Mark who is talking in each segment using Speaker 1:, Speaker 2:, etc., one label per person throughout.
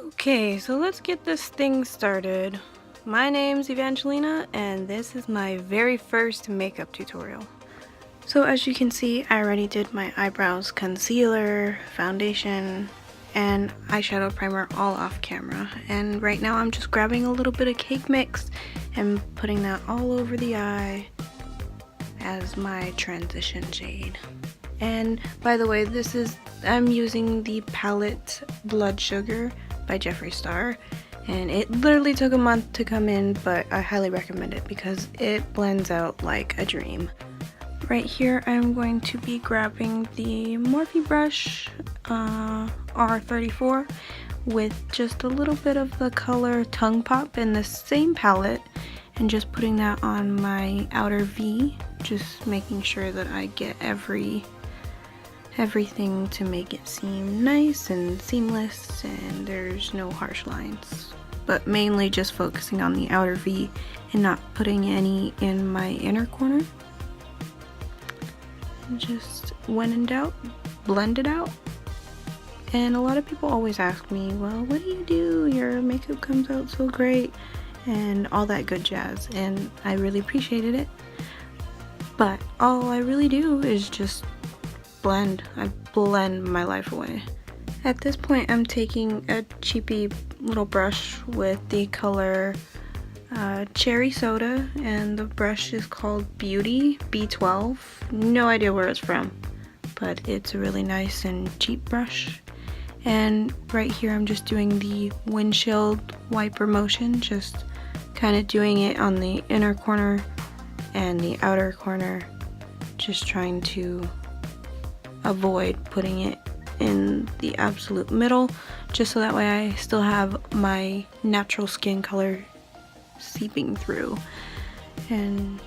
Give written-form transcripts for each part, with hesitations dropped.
Speaker 1: Okay, so let's get this thing started. My name's Evangelina and this is my very first makeup tutorial. So as you can see, I already did my eyebrows, concealer, foundation, and eyeshadow primer all off camera. And right now I'm just grabbing a little bit of cake mix and putting that all over the eye as my transition shade. And by the way, I'm using the palette Blood Sugar by Jeffree, and it literally took a month to come in, but I highly recommend it because it blends out like a dream. Right here I'm going to be grabbing the Morphe brush R34 with just a little bit of the color Tongue Pop in the same palette and just putting that on my outer V, just making sure that I get everything to make it seem nice and seamless and there's no harsh lines, but mainly just focusing on the outer V and not putting any in my inner corner. And just when in doubt, blend it out. And a lot of people always ask me, well, what do? Your makeup comes out so great and all that good jazz, and I really appreciated it, but all I really do is just blend. I blend my life away. At this point I'm taking a cheapy little brush with the color Cherry Soda, and the brush is called Beauty B12. No idea where it's from, but it's a really nice and cheap brush. And right here I'm just doing the windshield wiper motion, just kind of doing it on the inner corner and the outer corner, just trying to avoid putting it in the absolute middle, just so that way I still have my natural skin color seeping through. And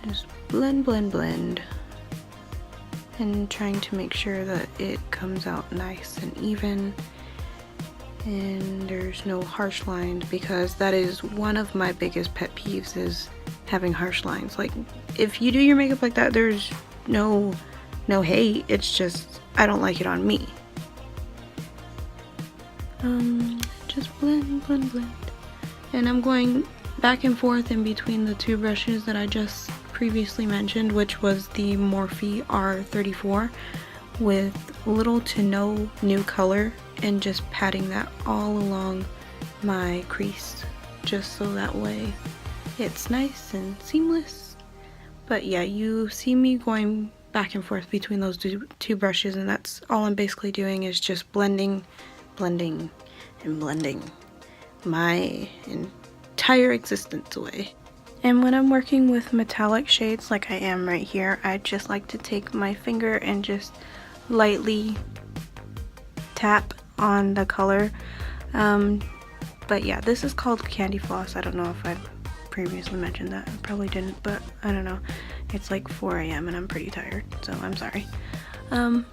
Speaker 1: just blend, and trying to make sure that it comes out nice and even and there's no harsh lines, because that is one of my biggest pet peeves, is having harsh lines. Like, if you do your makeup like that, there's no hate, it's just I don't like it on me. Just blend, and I'm going back and forth in between the two brushes that I just previously mentioned, which was the Morphe R34 with little to no new color, and just patting that all along my crease, just so that way it's nice and seamless. But yeah, you see me going back and forth between those two brushes, and that's all I'm basically doing, is just blending my entire existence away. And when I'm working with metallic shades like I am right here, I just like to take my finger and just lightly tap on the color. But yeah, this is called Candy Floss. I don't know if I previously mentioned that. I probably didn't, but I don't know. It's like 4 AM and I'm pretty tired, so I'm sorry.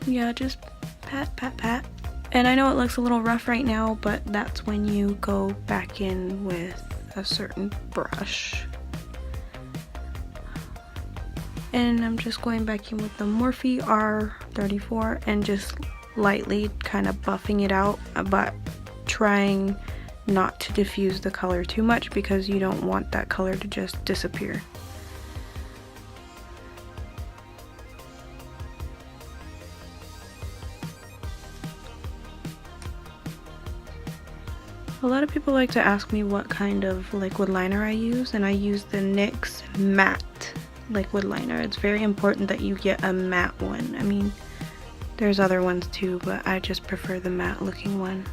Speaker 1: Yeah, just pat. And I know it looks a little rough right now, but that's when you go back in with a certain brush. And I'm just going back in with the Morphe R34 and just lightly kind of buffing it out, but trying not to diffuse the color too much because you don't want that color to just disappear. A lot of people like to ask me what kind of liquid liner I use, and I use the NYX matte liquid liner. It's very important that you get a matte one. I mean, there's other ones too, but I just prefer the matte looking one.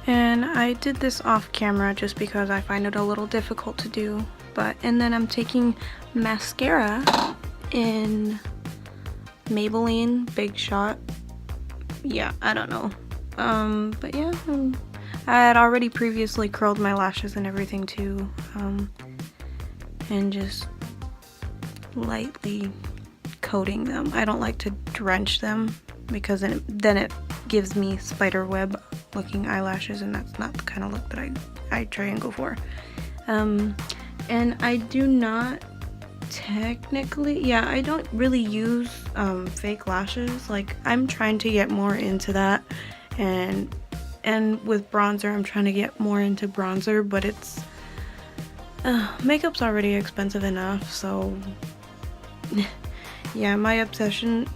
Speaker 1: And I did this off camera just because I find it a little difficult to do. And then I'm taking mascara in Maybelline Big Shot. Yeah, I don't know. But yeah, I had already previously curled my lashes and everything too, and just lightly coating them. I don't like to drench them because then it gives me spider web looking eyelashes, and that's not the kind of look that I try and go for. And I do not technically, I don't really use fake lashes. Like, I'm trying to get more into that and And with bronzer, I'm trying to get more into bronzer, but it's makeup's already expensive enough, so yeah, my obsession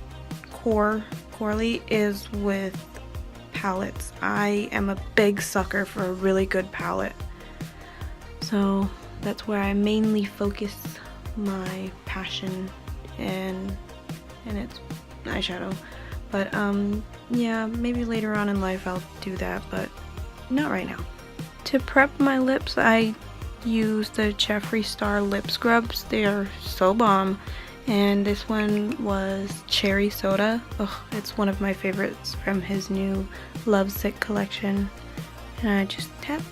Speaker 1: corely is with palettes. I am a big sucker for a really good palette, so that's where I mainly focus my passion, and it's eyeshadow. But yeah, maybe later on in life I'll do that, but not right now. To prep my lips, I use the Jeffree Star lip scrubs. They are so bomb. And this one was Cherry Soda. Ugh, it's one of my favorites from his new Lovesick collection. And I just tap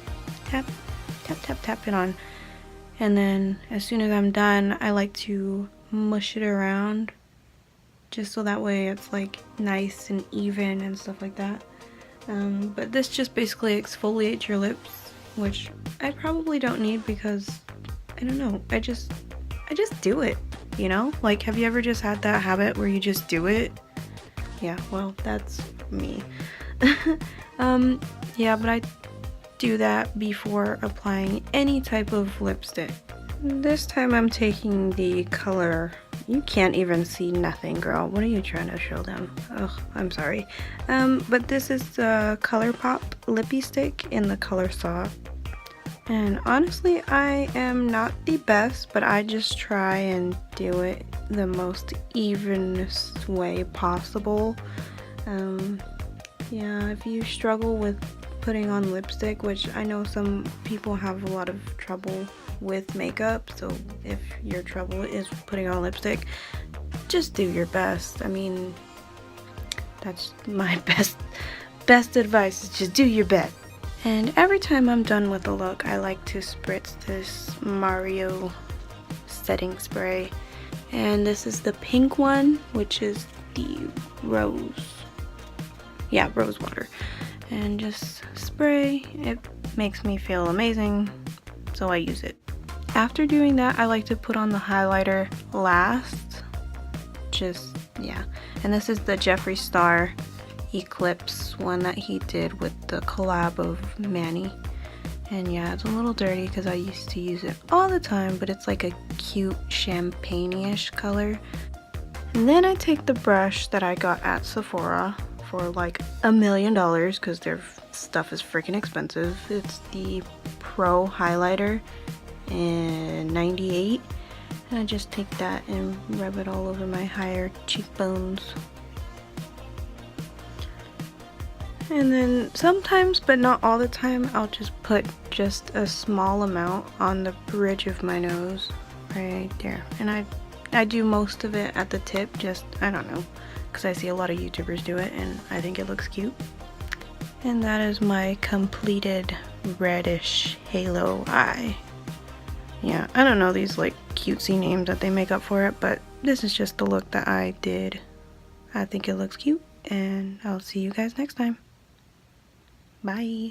Speaker 1: it on. And then as soon as I'm done, I like to mush it around, just so that way it's like nice and even and stuff like that. But this just basically exfoliates your lips, which I probably don't need because, I don't know, I just do it, you know? Like, have you ever just had that habit where you just do it? Yeah, well, that's me. Yeah, but I do that before applying any type of lipstick. This time I'm taking the color, you can't even see nothing, girl. What are you trying to show them? Ugh, I'm sorry. But this is the ColourPop Lippy Stick in the color Soft. And honestly, I am not the best, but I just try and do it the most evenest way possible. Yeah, if you struggle with putting on lipstick, which I know some people have a lot of trouble with makeup, so if your trouble is putting on lipstick, just do your best. I mean, that's my best advice, is just do your best. And every time I'm done with a look, I like to spritz this Mario setting spray. And this is the pink one, which is the rose water. And just spray. It makes me feel amazing, so I use it. After doing that, I like to put on the highlighter last. Yeah. And this is the Jeffree Star Eclipse one that he did with the collab of Manny. And yeah, it's a little dirty because I used to use it all the time, but it's like a cute champagne-ish color. And then I take the brush that I got at Sephora for like $1 million because their stuff is freaking expensive. It's the Pro Highlighter in 98. And I just take that and rub it all over my higher cheekbones. And then sometimes, but not all the time, I'll just put just a small amount on the bridge of my nose, right there. And I do most of it at the tip, just, I don't know, because I see a lot of YouTubers do it and I think it looks cute. And that is my completed reddish halo eye. Yeah, I don't know these like cutesy names that they make up for it, but this is just the look that I did. I think it looks cute, and I'll see you guys next time. Bye.